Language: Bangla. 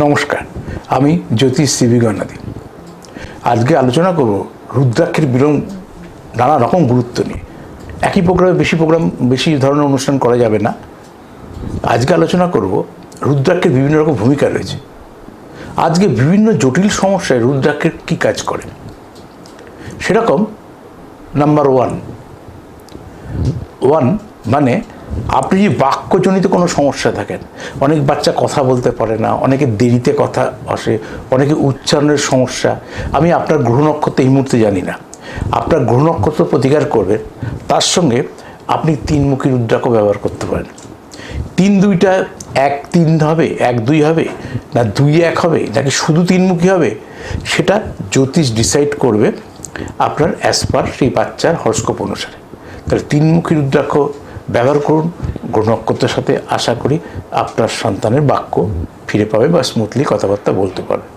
নমস্কার, আমি জ্যোতিষ সিবি গণাদি। আজকে আলোচনা করব রুদ্রাক্ষের নানা রকম গুরুত্ব নিয়ে। একই প্রোগ্রামে বেশি ধরনের অনুষ্ঠান করা যাবে না। আজকে আলোচনা করব রুদ্রাক্ষের বিভিন্ন রকম ভূমিকা রয়েছে। আজকে বিভিন্ন জটিল সমস্যায় রুদ্রাক্ষের কী কাজ করে সেরকম নাম্বার ওয়ান মানে আপনি যদি বাক্যজনিত কোনো সমস্যা থাকেন, অনেক বাচ্চা কথা বলতে পারে না, অনেকে দেরিতে কথা আসে, অনেকে উচ্চারণের সমস্যা। আমি আপনার গ্রহ নক্ষত্র এই মুহূর্তে জানি না, আপনার গ্রহ নক্ষত্র প্রতিকার করবেন। তার সঙ্গে আপনি 3-মুখী রুদ্রাক্ষ ব্যবহার করতে পারেন। 3-2টা 1-3 হবে, 1-2 হবে, না 2-1 হবে, নাকি শুধু 3-মুখী হবে, সেটা জ্যোতিষ ডিসাইড করবে আপনার অ্যাজ পার সেই বাচ্চার হরস্কোপ অনুসারে। তাহলে 3-মুখী রুদ্রাক্ষ ব্যবহার করুন গ্রহ নক্ষত্রের সাথে। আশা করি আপনার সন্তানের বাক্য ফিরে পাবে বা স্মুথলি কথাবার্তা বলতে পারবে।